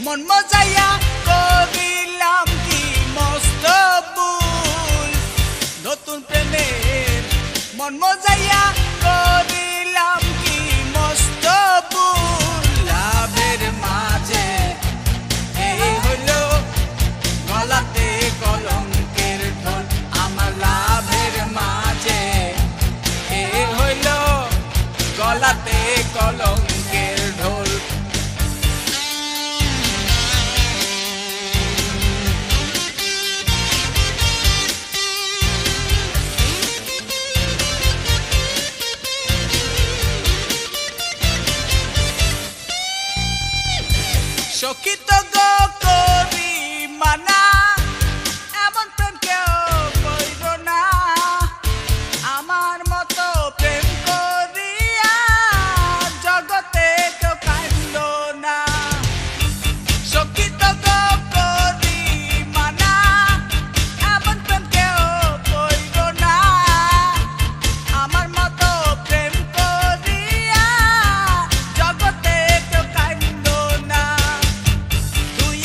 মন মজাইয়া করিলাম কি মস্ত ভুল, নতুন প্রেমের মন মজাইয়া করিলাম কি মস্ত ভুল। লাভের মাঝে এই হলো গলাতে কলঙ্কের ঢোল, আমার লাভের মাঝে এই হলো গলাতে কলঙ্কের ঢোল। সখিত গো করি মানা, এমন প্রেম কেউ কইর না, আমার মতো প্রেম করিয়া জগতে কেউ কান্দ না। সখিত গো করি মানা, এমন প্রেম কেউ কইর না, আমার মতো প্রেম করিয়া জগতে কেউ কান্দ না। দুই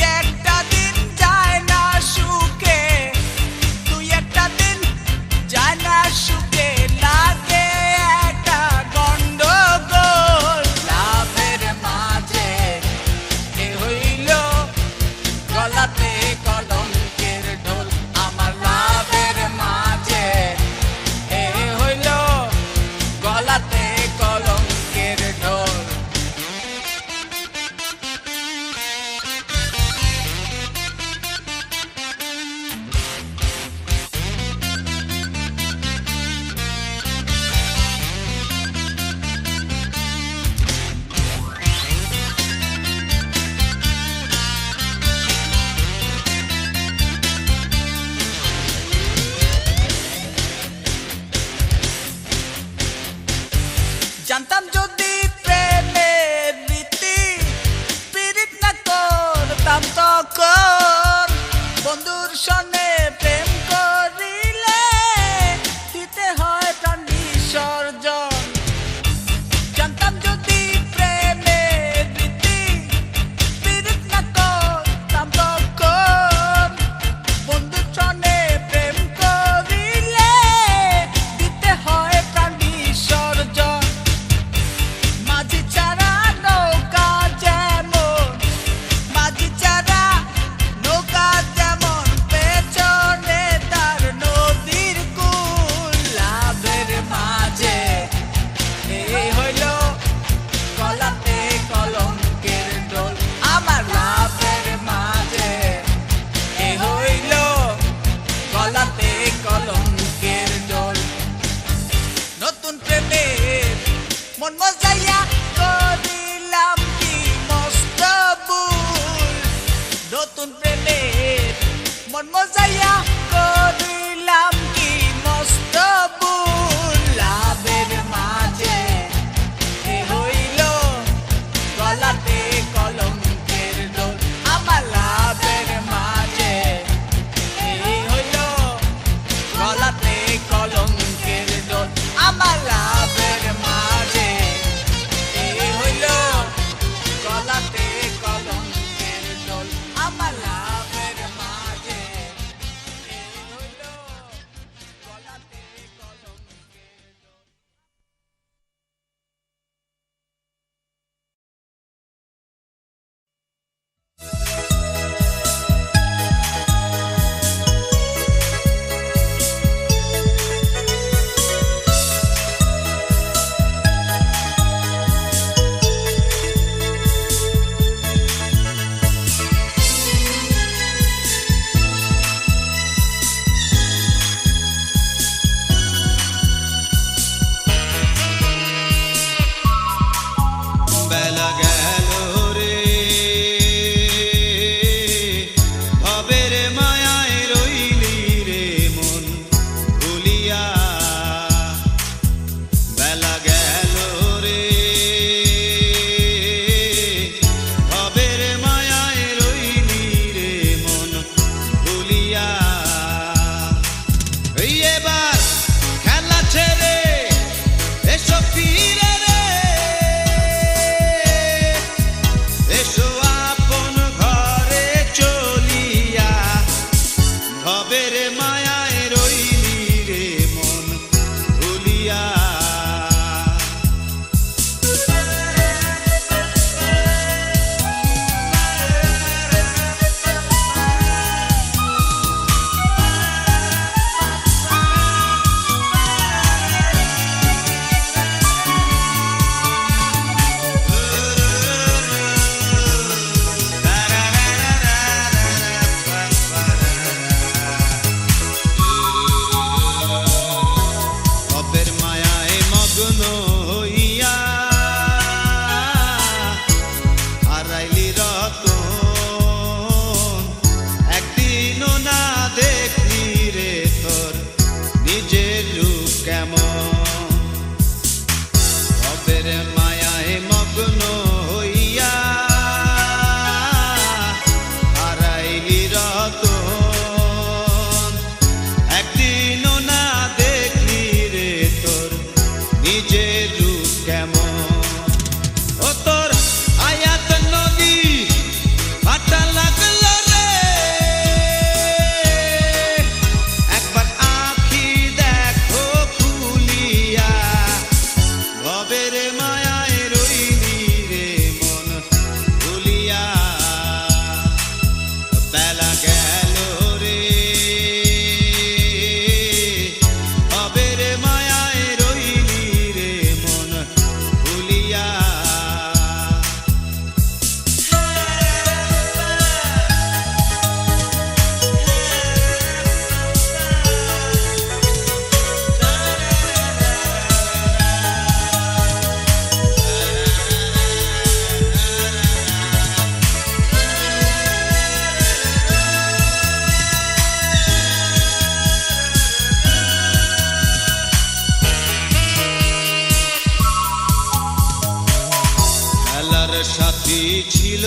সাথী ছিল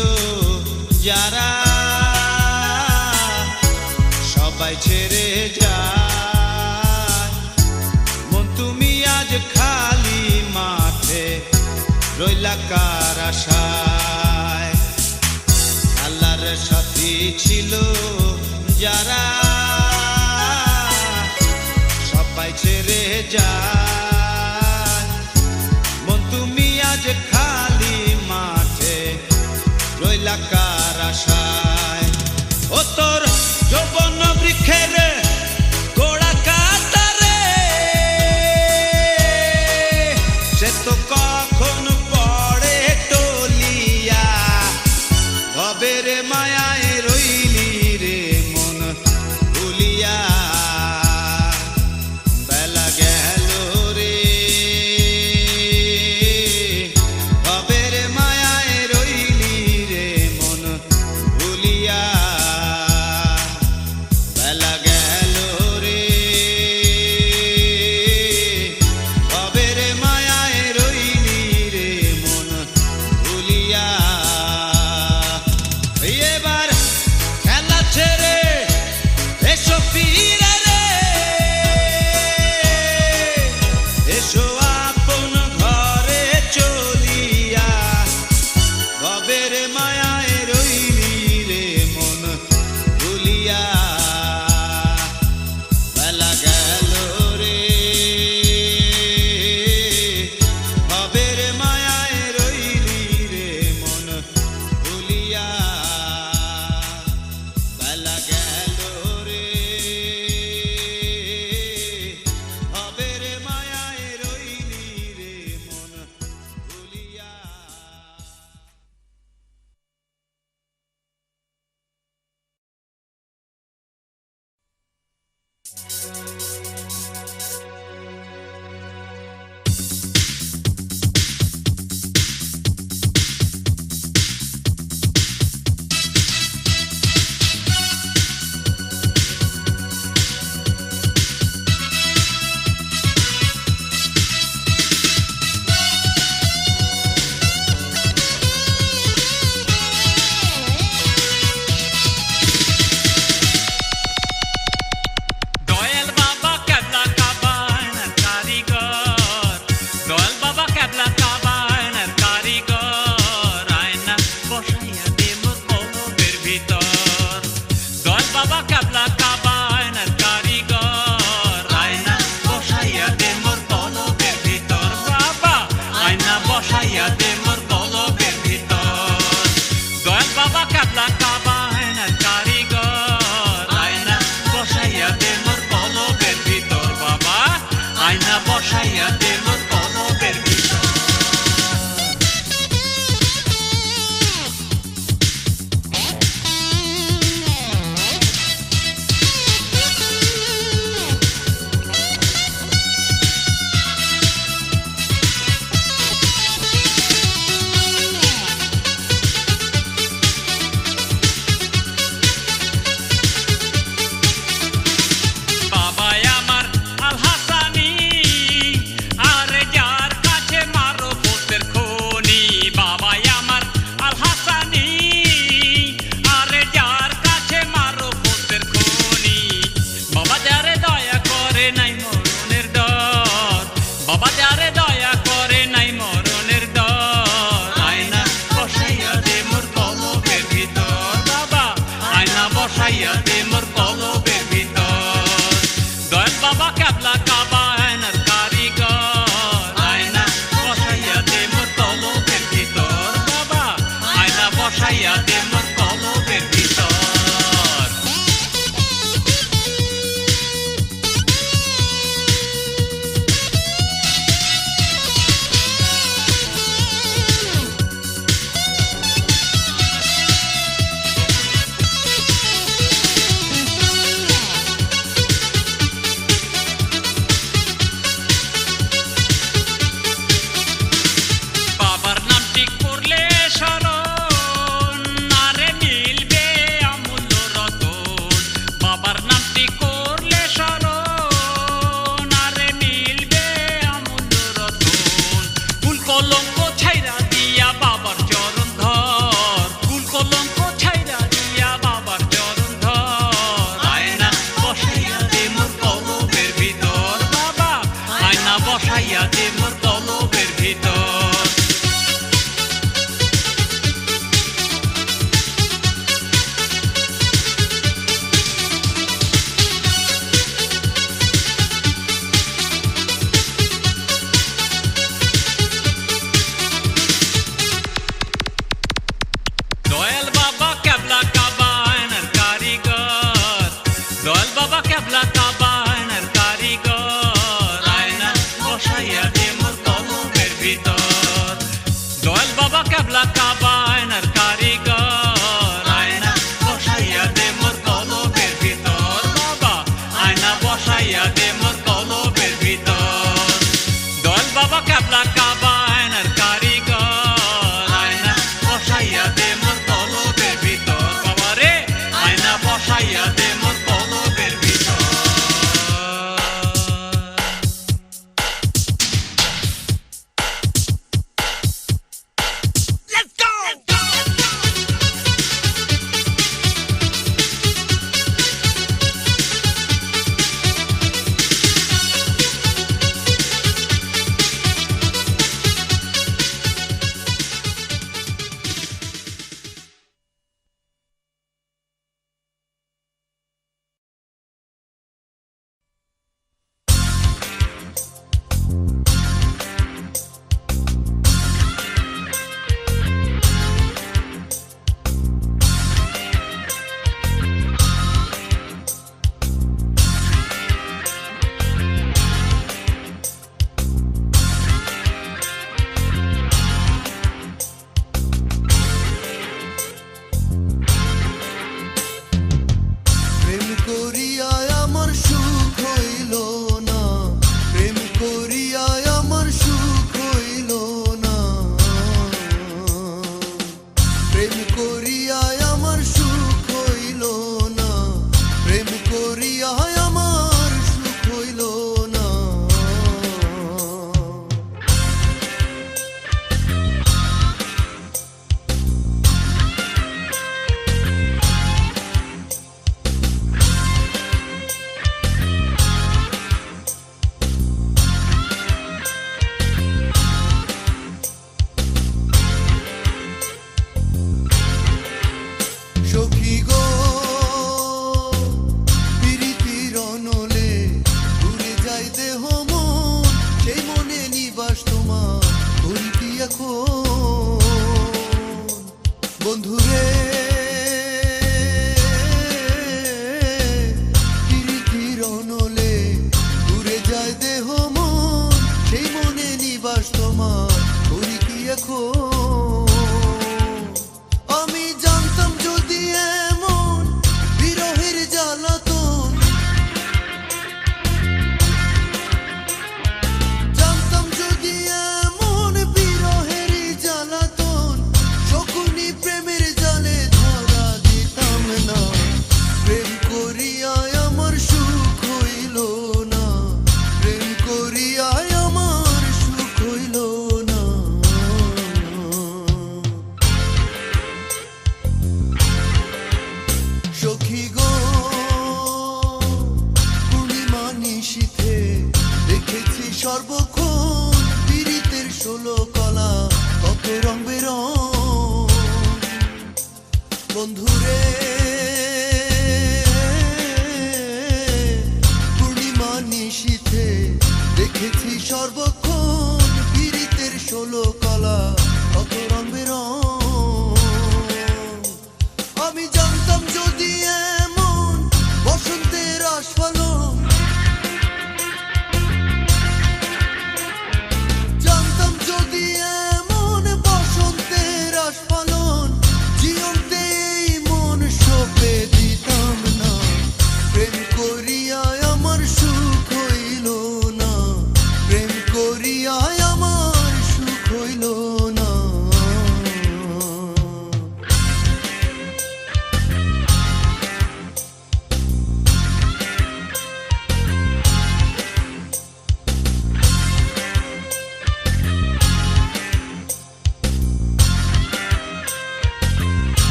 যারা সবাই ছেড়ে যায়, মন তুমি আজ খালি মাঠে রইলা কার আশায়। আল্লাহর সাথী ছিল যারা সবাই ছেড়ে যায়, মন তুমি আজ খালি মাঠে রইলা কার আশায়। ও তোর যৌবন বৃক্ষের গোড়া কাটারে, সে তো কখন পড়ে টলিয়া, ভবের মায়ায় রইলি রে মন ভুলিয়া। বেলা গেল রে ভবের মায়ায় রইলি রে মন ভুলিয়া। বেলা গেল রে ভবের মায়ায় রইলি রে মন ভুলিয়া। এবার খেলা ছেড়ে এসো ফিরে রে, এসো আপন ঘরে চলিয়া, ভবের মায়ায় রইলি রে মন ভুলিয়া। বেলা গেল রে ভবের মায়ায় রইলি রে মন ভুলিয়া। বেলা গেল রে ভবের মায়ায় রইলি রে মন ভুলিয়া। দয়াল বাবা কেবলা কাবায়নের কারিগর, দয়াল বাবা কেবলা কাবায়নের কারিগর, আয়না বসাইয়া দে মোর কলবের ভিতর। দয়াল বাবা কেবলা কাবায়নের কারিগর, আয়না বসাইয়া দে মোর কলবের ভিতর। বাবা আয়না বসাইয়া দে মোর কলবের ভিতর। দয়াল বাবা কেবলা কাবায়নের কারিগর, আয়না বসাইয়া দে মোর কলবের ভিতর। বাবা আয়না বসাইয়া দে মোর কলবের ভিতর। বাবাই আমার আল হাসানি, আরে যার কাছে মারো পোতের খনি। বাবাই আমার আল হাসানি, আরে যার কাছে মারো পোতের খনি। বাবা যারে দয়া করে নাই মরণের ডর, বাবা যারে দয়া করে নাই মরণের ডর, আয়না বসাইয়া দে মোর কলবের ভিতর। বাবা আয়না বসাইয়া দে মোর কলবের ভিতর। দয়াল বাবা কেবলা কাবায়নের কারিগর, আয়না বসাইয়া দে মোর কলবের ভিতর। বাবা আয়না বসাইয়া দে মোর কলবের ভিতর। বাবার নাম ঠিক করলে স্মরণ, আর ক্যাবলা কাবা আয়নার কারিগর আয়না বসাইয়া দে মোর কলবের ভিতর বাবা আয়না বসাইয়া দে মোর কলবের ভিতর দয়াল বাবা ক্যাবলা কাবা আয়নার কারিগর আয়না বসাইয়া দে মোর কলবের ভিতর বাবা রে আয়না বসাইয়া দে মোর কলবের ভিতর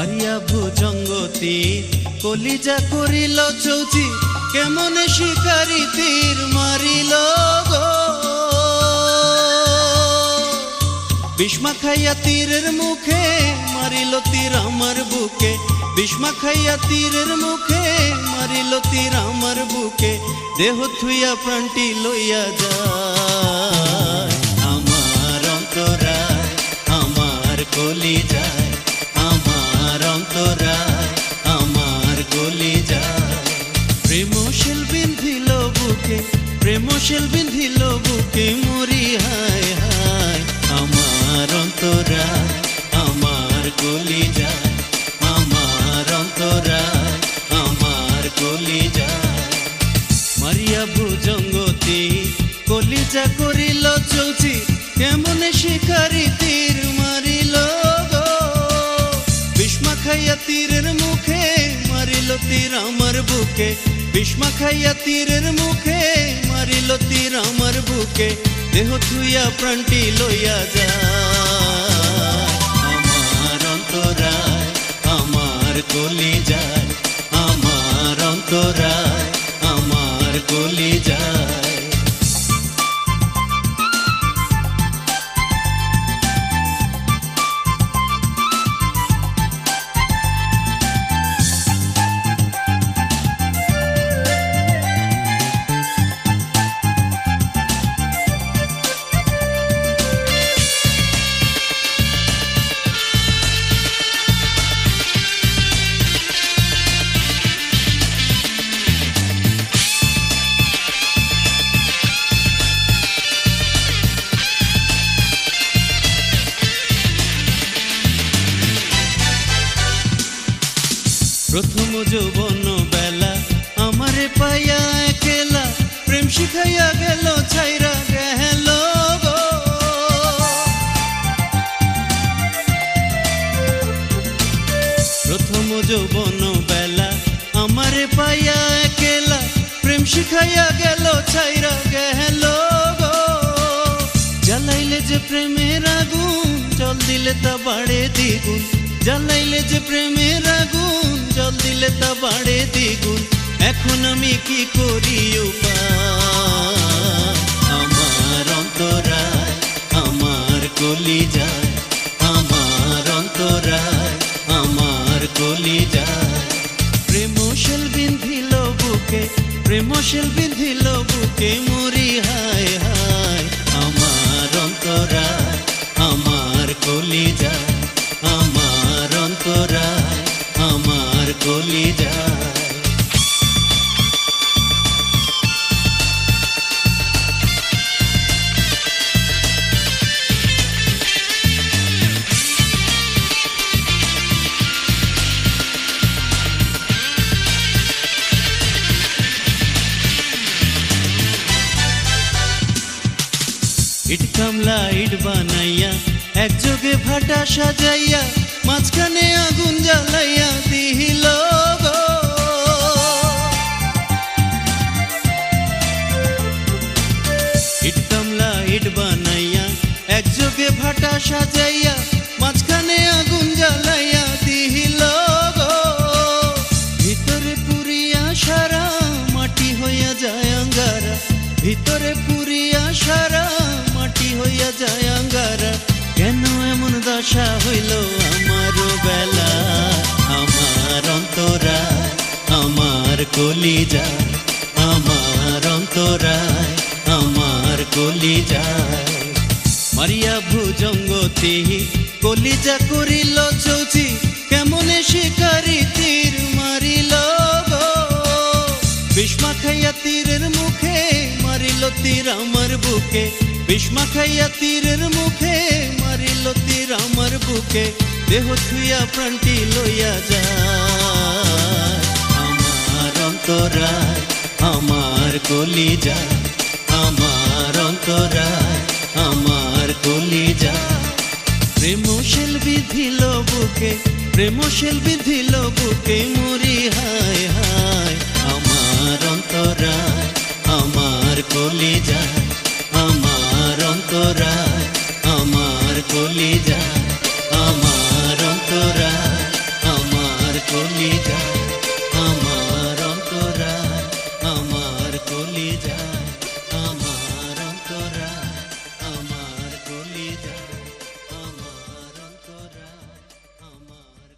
মারিয়া ভুজঙ্গতি কলিজা করিল চৌচি কেমনে শিকারি তীর মারিল গো বিষ্মা খাইয়া তীরের মুখে মারিল তীর আমার বুকে বিষ্মা খাইয়া তীরের মুখে মারিল তীর আমার বুকে দেহ থুইয়া প্রাণটি লইয়া যায় আমার অন্তরায় আমার কলিজায় আমার অন্তরায় আমার কলিজায় প্রেমশীল বিন্ধিল বুকে প্রেমশীল বিন্ধিল বুকে মরি হায় হায় আমার অন্তরায় আমার কলিজায় আমার অন্তরায় আমার কলিজায় মারিয়া ভুজঙ্গতি কলিজা করিল চৌচি কেমনে শিকারি তীর মারিল গো বিষ্মা খাইয়া তীরের মুখে মারিল তীর আমার বুকে বিষ্মা খাইয়া তীরের মুখে মারিল তীর আমার বুকে দেহ থুইয়া প্রাণটি লইয়া যায় আমার অন্তরায় আমার কলিজায় আমার অন্তরায় আমার কলিজায় প্রথম যৌবন বেলা আমারে পাইয়া একলা প্রেম শিখাইয়া গেল ছাইরা গেল গো প্রথম যৌবন বেলা আমারে পাইয়া একলা প্রেম শিখাইয়া গেল ছাইরা গেল গো জ্বালাইলে যে প্রেমের আগুন জল দিলে তা বাড়ে দ্বিগুণ জ্বালাইলে যে প্রেমের আগুন জল দিলে তা বাড়ে দ্বিগুণ এখন আমি কি করি উপায় আমার অন্তরায় আমার কলিজায় আমার অন্তরায় আমার কলিজায় প্রেমশীল বিন্ধিল বুকে প্রেমশীল বিন্ধিল বুকে মরি হায় হায় আমার অন্তরায় আমার কলিজায় আমার অন্তরায় আমার কলিজায় ইট কামলা ইট বানাইয়া একযোগে ভাটা সাজাইয়া মাঝখানে আগুন জ্বালাইয়া দিল গো ইট কামলা ইট বানাইয়া একযোগে ভাটা সাজাইয়া মাঝখানে আগুন জ্বালাইয়া দিল গো ভিতরে পুরিয়া সারা মাটি হইয়া যায় আঙ্গারা ভিতরে পুরিয়া সারা মাটি হইয়া যায় আঙ্গারা কেন এমন দশা হইল আমার বেলা আমার অন্তরায় আমার কলিজায় আমার অন্তরায় আমার কলিজায় মারিয়া ভুজঙ্গতি কলিজা করিল চৌচি কেমনে শিকারি তীর মারিল গো বিষ্মা খাইয়া তীরের মুখে মারিল তীর আমার বুকে বিষ্মা খাইয়া তীরের মুখে মারিল তীর আমার বুকে দেহ থুইয়া প্রাণটি লইয়া যায় আমার অন্তরায় আমার কলিজায় আমার অন্তরায় আমার কলিজায় প্রেমশীল বিধিল বুকে প্রেমশীল বিধিল বুকে মরি হায় হায় আমার অন্তরায় আমার কলিজায় আমার অন্তরায় আমার কলিজায় আমার অন্তরায় কলিজা আমার অন্তরায় আমার কলিজা আমার অন্তরায় আমার কলিজা আমার অন্তরায় আমার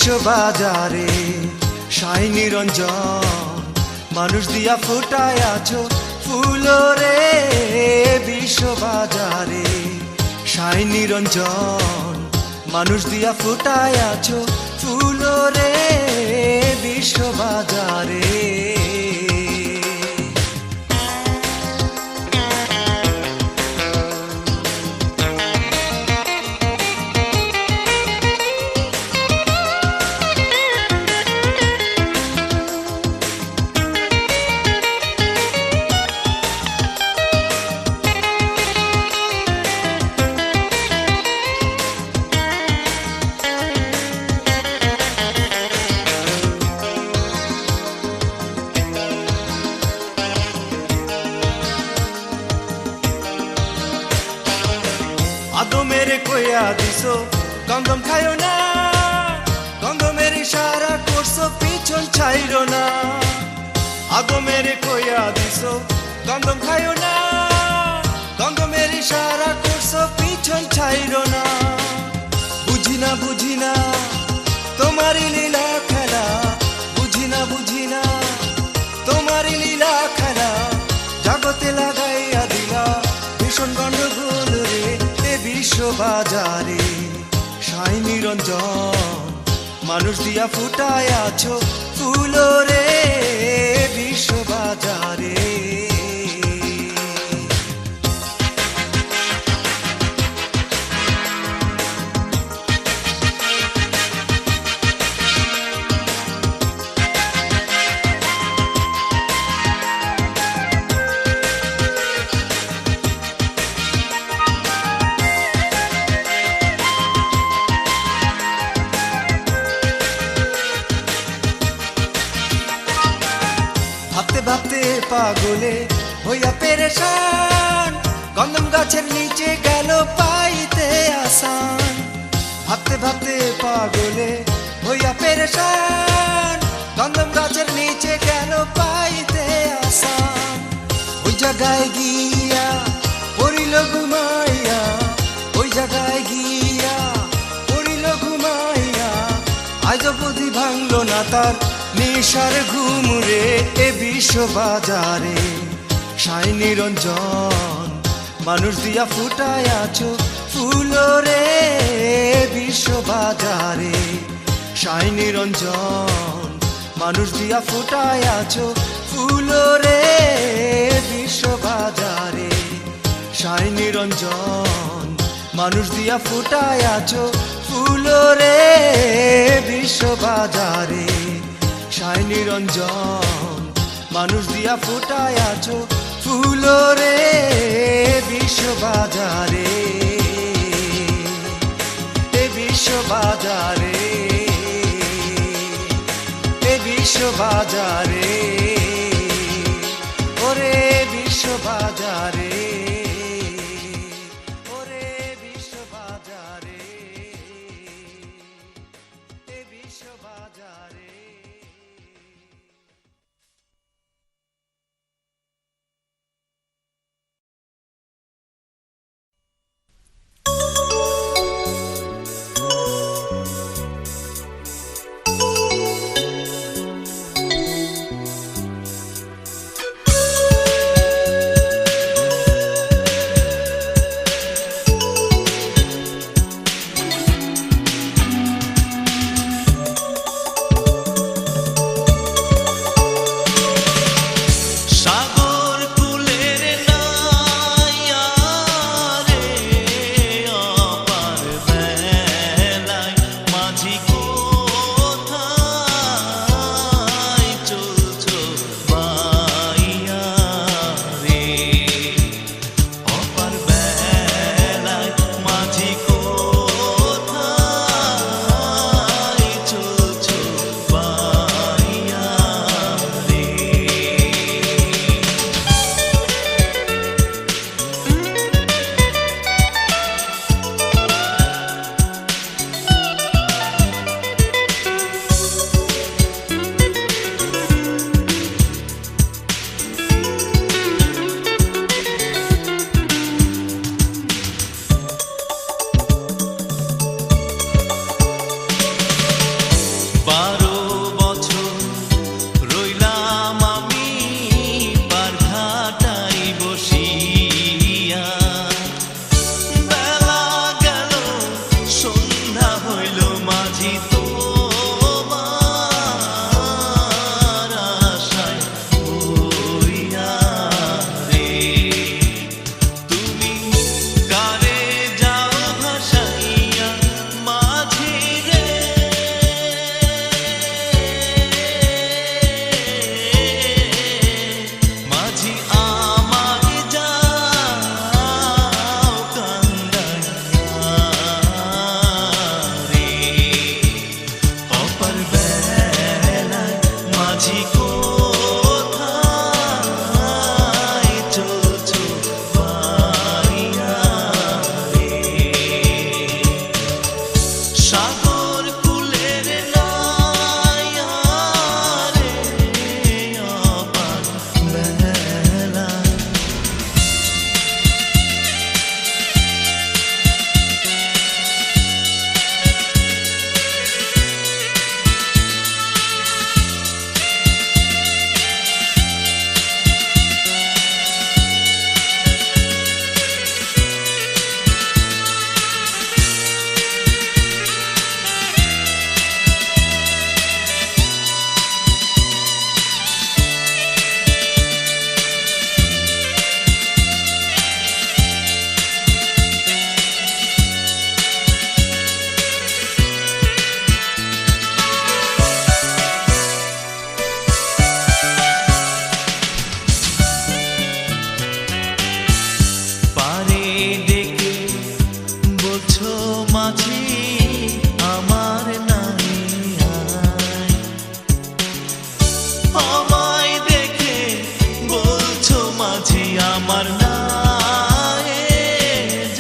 বিশ্ববাজারে সাই নিরঞ্জন মানুষ দিয়া ফুটায় আছো ফুলরে বিশ্ববাজারে সাই নিরঞ্জন মানুষ দিয়া ফুটায় আছো ফুলরে বিশ্ববাজারে আদো মেরে কইয়া দিছো গন্ধম খাইও না গন্ধমের ইশারা করছো পিছন ছাইরো না আদো মেরে কইয়া দিছো গন্ধম খাইও না গন্ধমের ইশারা করছো পিছন ছাইরো না বুঝি না তোমারই লীলা খেলা বুঝি না তোমারই লীলা খেলা জগতে লাগাইয়া দিলা ভীষণ গন্ডগোল রে বিশ্ববাজারে সাই নিরঞ্জন মানুষ দিয়া ফুটায় আছো ফুলরে বিশ্ববাজারে ভাবতে ভাবতে পাগলে হইয়া পেরেশান গন্ধম গাছের নিচে গেল পাইতে আসান ভাবতে ভাবতে পাগলে হইয়া পেরেশান গন্ধম গাছের নিচে গেল পাইতে আসান ওই জায়গায় গিয়া পড়িল ঘুমাইয়া ওই জায়গায় গিয়া পড়িল ঘুমাইয়া আজ বুদ্ধি ভাঙলো না তার নিশার ঘুম রে এ বিশ্ববাজারে সাই নিরঞ্জন মানুষ দিয়া ফুটায় আছো ফুলরে বিশ্ববাজারে সাই নিরঞ্জন মানুষ দিয়া ফুটায় আছো ফুলরে বিশ্ববাজারে সাই নিরঞ্জন মানুষ দিয়া ফুটায় আছো ফুলরে বিশ্ববাজারে সাই নিরঞ্জন মানুষ দিয়া ফুটায় আছো ফুলরে বিশ্ববাজারে এ বিশ্ববাজারে এ বিশ্ববাজারে ওরে বিশ্ববাজারে ওরে বিশ্ববাজারে এ বিশ্ববাজারে মাঝি কোথায় চলছো বাড়িয়া রে সাগর কুলের নাইয়া রে অপার বেলা পারে ডেকে বলছো মাঝি আমার নাই আয় আমায় দেখে বলছো মাঝি আমার নাই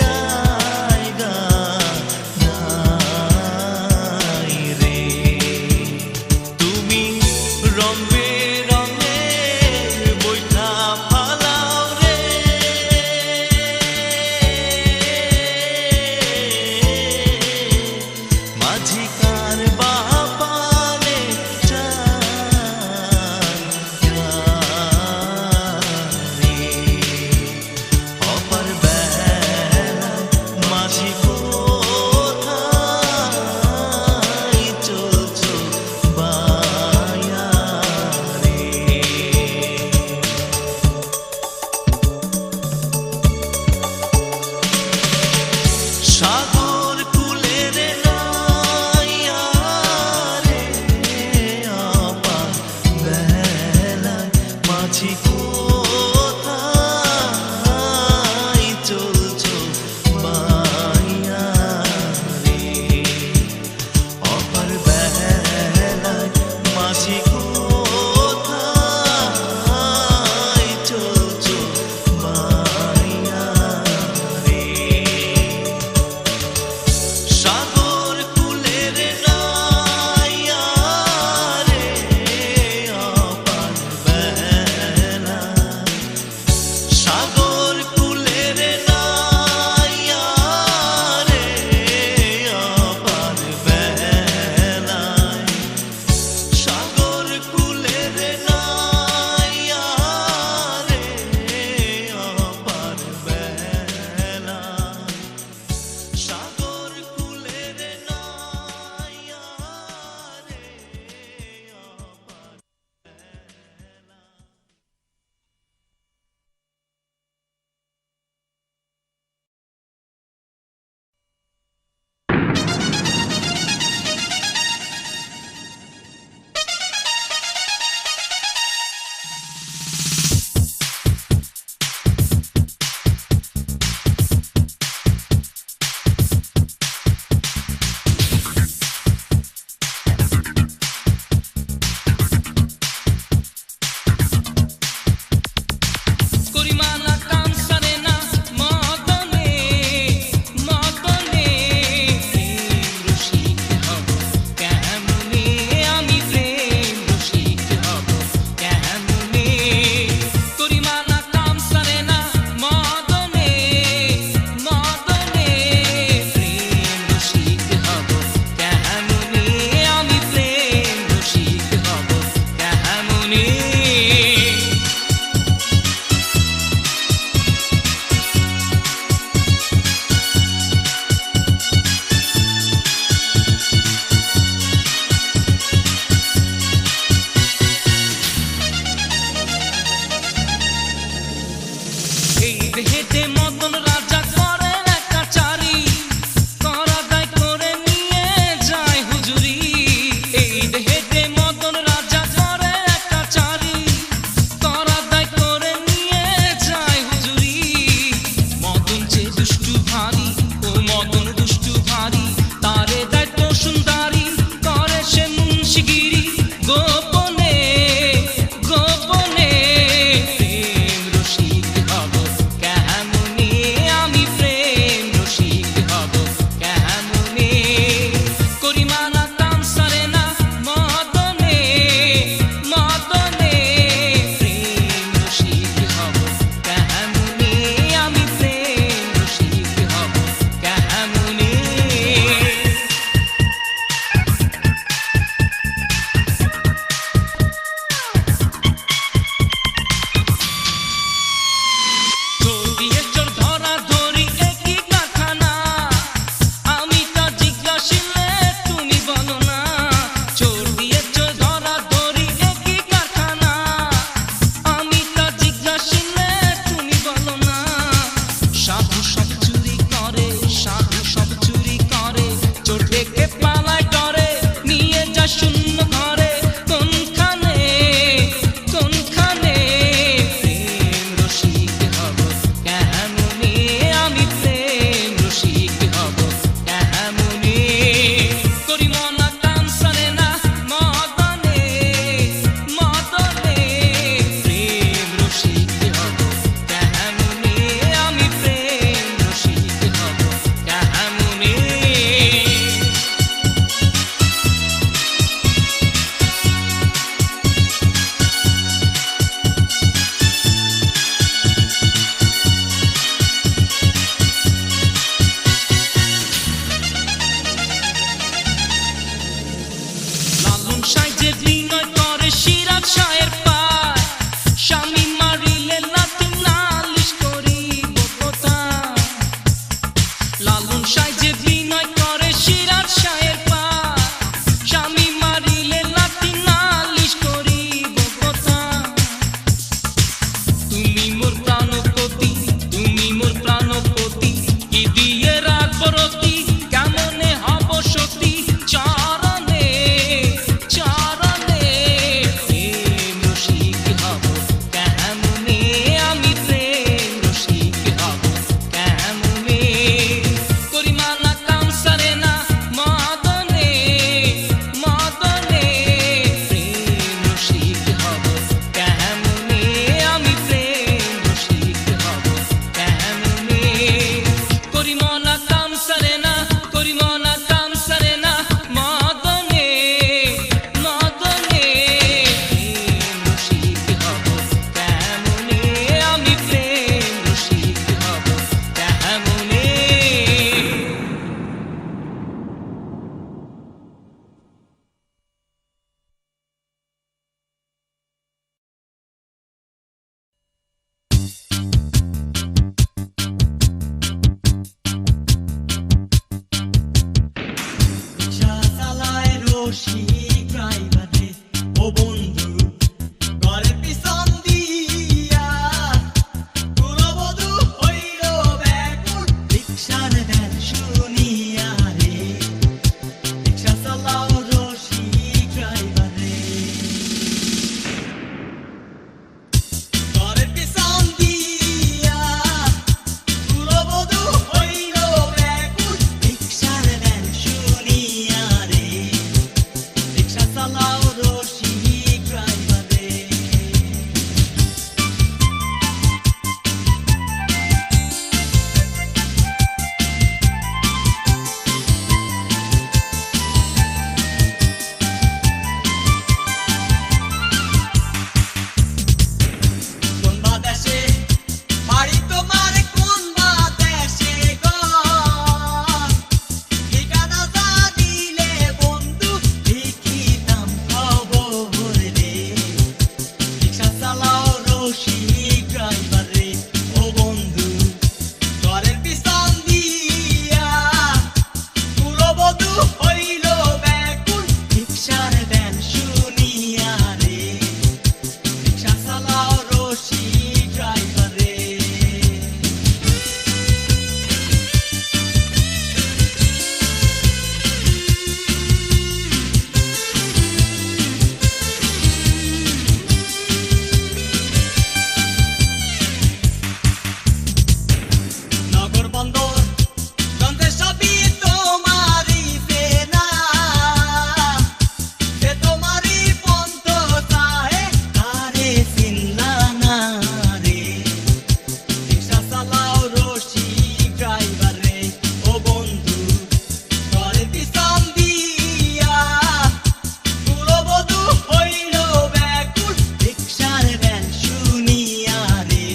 জায়গা নাই রে তুমি রং বেরঙের বইটা ফালাও রে মাঝিকার বাপারে চান রে অপর বেলা মাঝি কোথায় চলছো বায়া রসিক ড্রাইভার রে ও বন্ধু ঘরের পিছন দিয়া কুলবধূ হইল ব্যাকুল রিকশার গান শুনিয়া রে রিকশা চালাও রসিক ড্রাইভার রে ঘরের পিছন দিয়া কুলবধূ হইল ব্যাকুল রিকশার গান শুনিয়া রে রিকশা চালাও রসিক ড্রাইভার রে কোন বাদেশে বাড়ি তোমার কোন বাদেশে গো ঠিকানা জানিলে বন্ধু লিখিতাম খবর রে রিকশা চালাও রসিক ড্রাইভার রে ও বন্ধু ঘরের পিছন দিয়া কুলবধূ হইল ব্যাকুল রিকশার গান শুনিয়া রে রিকশা চালাও রসিক ড্রাইভার রে নগর বন্দর গন্ধে সবই তোমারই চেনা সে তোমারই পন্ত চাহে তারে চিনলা না রে রিকশা চালাও রসিক ড্রাইভার রে ও বন্ধু ঘরের পিছন দিয়া কুলবধূ হইল ব্যাকুল রিকশার গান শুনিয়া রে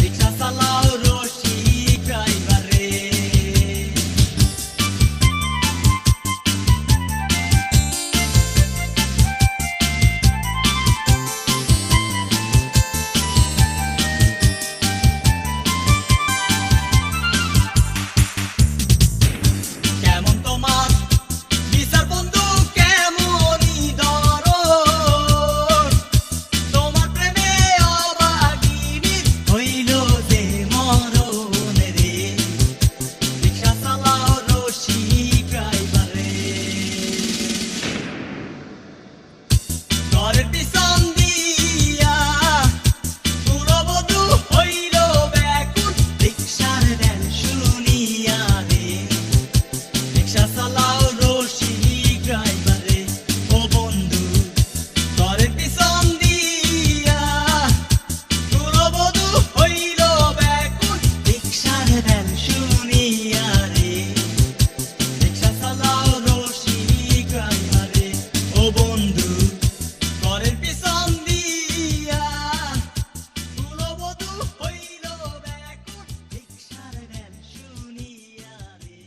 রিকশা চালাও রসিক ড্রাইভার রে কেমন তোমার বিচার বন্ধু কেমনই দরদ তোমার প্রেমে অবাগিনী হইল যে মরণ রে রিকশা চালাও রসিক ড্রাইভার রে ঘরের পিছন দিয়া কুলবধূ হইল ব্যাকুল রিকশার গান শুনিয়া রে রিকশা চালাও রসিক ড্রাইভার রে ও বন্ধু ঘরের পিছন দিয়া কুলবধূ হইল ব্যাকুল রিকশার গান শুনিয়া রে রিকশা চালাও রসিক ড্রাইভার রে ও বন্ধু ঘরের পিছন দিয়া কুলবধূ হইল ব্যাকুল রিকশার গান শুনিয়া রে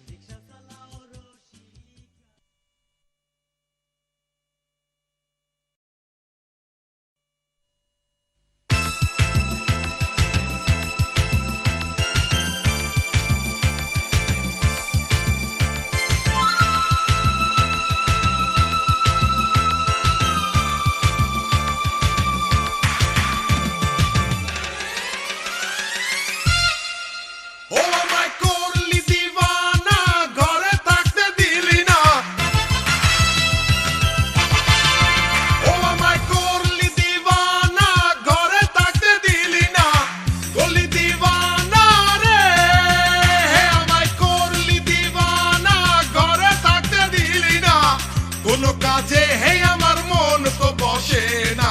রিকশা চালাও রসিক ও আমায় করলি দিওয়ানা ঘরে থাকতে দিলি না ও আমায় করলি দিওয়ানা ঘরে থাকতে দিলি না করলি দিওয়ানা রে আমায় করলি দিওয়ানা ঘরে থাকতে দিলি না কোনো কাজে হে আমার মন তো বসে না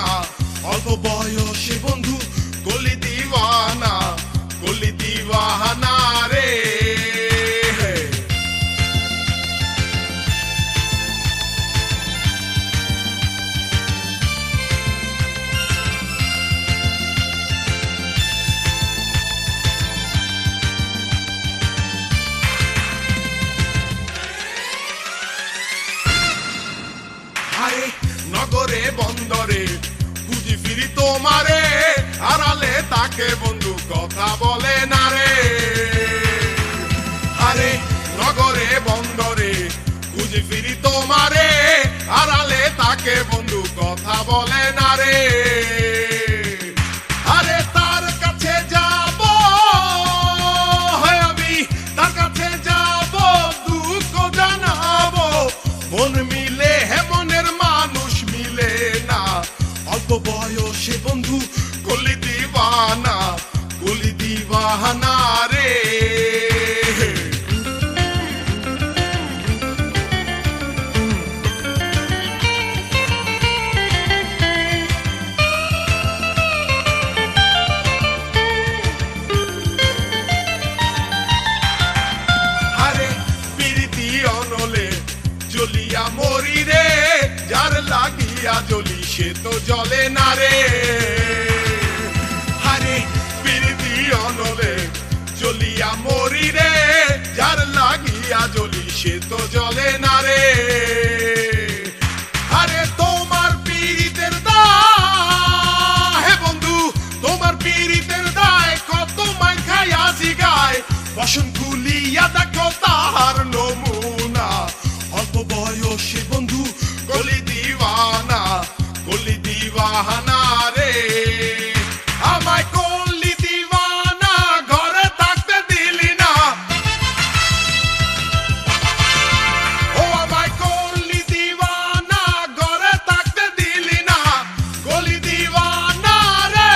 অল্প বয়সে বন্ধু করলি দিওয়ানা রে আরে নগরে বন্দরে খুঁজি ফিরি তোমারে আড়ালে তাকে বন্ধু কথা বলে না রে আরে নগরে বন্দরে খুঁজি চলি ফিরি তোমারে আড়ালে তাকে বন্ধু কথা বলে না রে আরে তার কাছে যাব আমি তার কাছে যাব দুঃখ জানাবো মন মিলে হে মনের মানুষ মিলে না অল্প বয়সে বন্ধু কলি দিবানা রে আরে প্রীতি অনলে জ্বলিয়া মরি রে যার লাগিয়া জ্বলি সে তো জ্বলে না রে আরে প্রীতি অনলে জ্বলিয়া মরি রে যার লাগিয়া জ্বলি সে তো জ্বলে না রে আরে তোমার পীড়িতের দায় হে বন্ধু তোমার পীড়িতের দায় কত মান খাইয়া জিগায় বসন খুলিয়া দেখো তাহার নমুনা অল্প বয়সে বন্ধু কলি দিবানা রে আমায় কলি দিবানা ঘরে থাকতে দিলি না ও আমায় কলি দিবানা ঘরে থাকতে দিলি না কলি দিবানা রে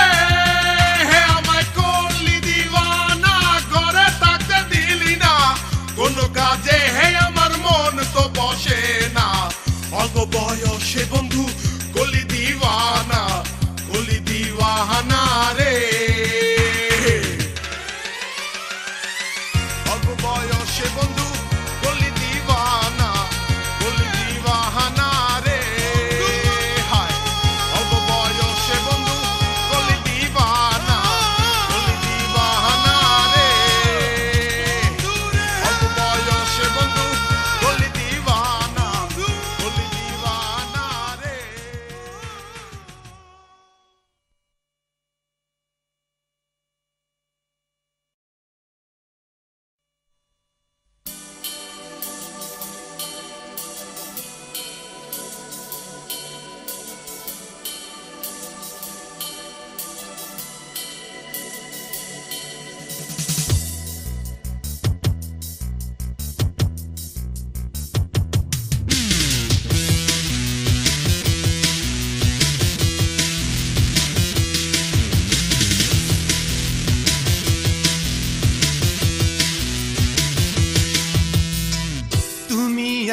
হে আমায় কলি দিবানা ঘরে থাকতে দিলি না কোন কাজে হে আমার মন তো বসে না অল্প বয়সে বন্ধু কলি দিবানা রে অল্প বয়সে বন্ধু কলি দিবানা রে হায় অল্প বয়সে বন্ধু কলি দিবানা রে অল্প বয়সে বন্ধু কলি দিবানা রে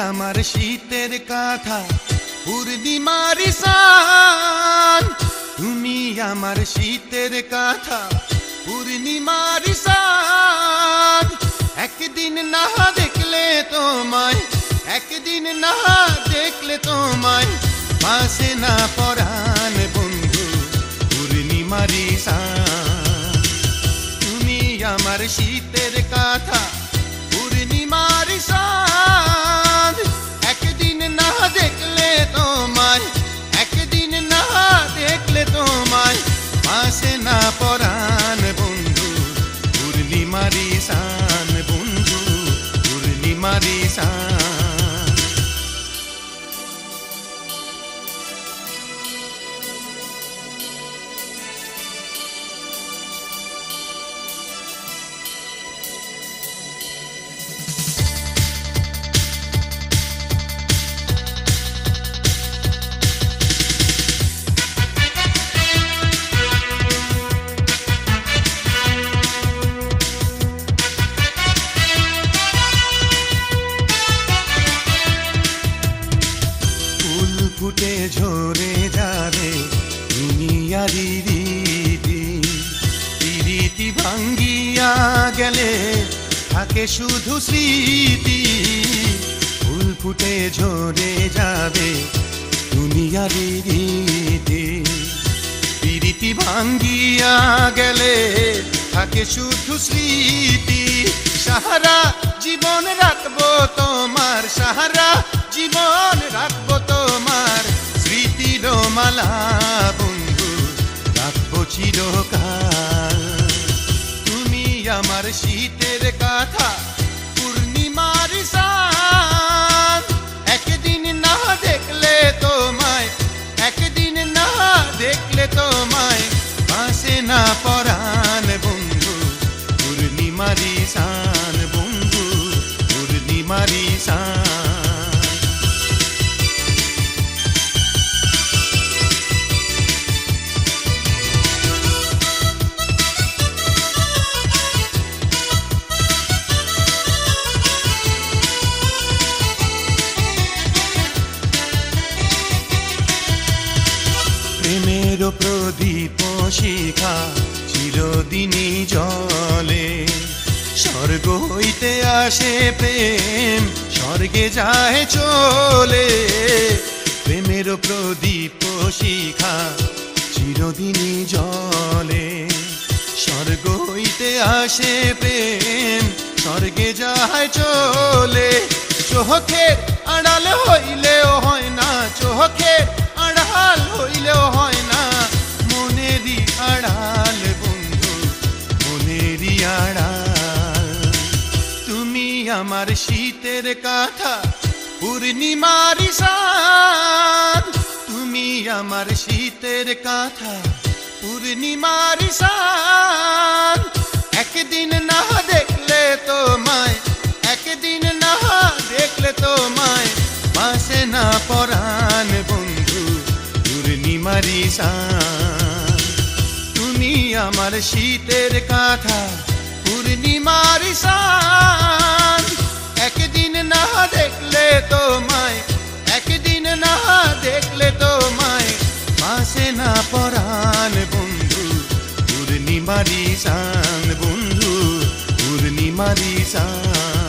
আমার শীতের কাঁথা পূর্ণিমার সান তুমি আমার শীতের কাঁথা পূর্ণিমার সান একদিন না দেখলে তোমায় একদিন না দেখলে তোমায় পাশে না পরাণ বন্ধু পূর্ণিমার সান তুমি আমার শীতের কাঁথা পূর্ণিমার সান একদিন না দেখলে তোমায় একদিন না দেখলে তোমায় পাশে না পরাণ বন্ধু পূর্ণিমার সান বন্ধু পূর্ণিমার সান ফুটে ঝরে যাবে দুনিয়ারি রীতি রীতি ভাঙ্গিয়া গেলে থাকে শুধু স্মৃতি ফুল ফুটে ঝরে যাবে দুনিয়ারি রীতি রীতি ভাঙ্গিয়া গেলে থাকে শুধু স্মৃতি সারা জীবন রাখবো তোমার সারা জীবন রাখবো তোমার স্মৃতির মালা বন্ধু রাখবো চিরকাল তুমি আমার শীতের কাঁথা পূর্ণিমার সান প্রেমেরও প্রদীপ শিখা চিরদিনই জলে, স্বর্গ হইতে আসে প্রেম স্বর্গে যায় চলে। প্রেমেরও প্রদীপ শিখা চিরদিনই জলে, স্বর্গ হইতে আসে প্রেম স্বর্গে যায় চলে। চোখের আড়াল হইলেও হয় না, চোখের আড়াল হইলেও হয় না, মনেরই আড়াল বন্ধু মনেরই আড়াল। তুমি আমার শীতের কাঁথা পূর্ণিমার চাঁদ, তুমি আমার শীতের কাঁথা পূর্ণিমার চাঁদ। একদিন না দেখলে তোমায়, একদিন না দেখলে তোমায় বাসে না পরাণ বন্ধু পূর্ণিমারি চাঁদ। তুমি আমার শীতের কাঁথা পূর্ণিমার চাঁদ। একদিন না দেখলে তোমায়, একদিন না দেখলে তোমায় বাসে না পরাণ বন্ধু পূর্ণিমারি চাঁদ, বন্ধু পূর্ণিমারি চাঁদ।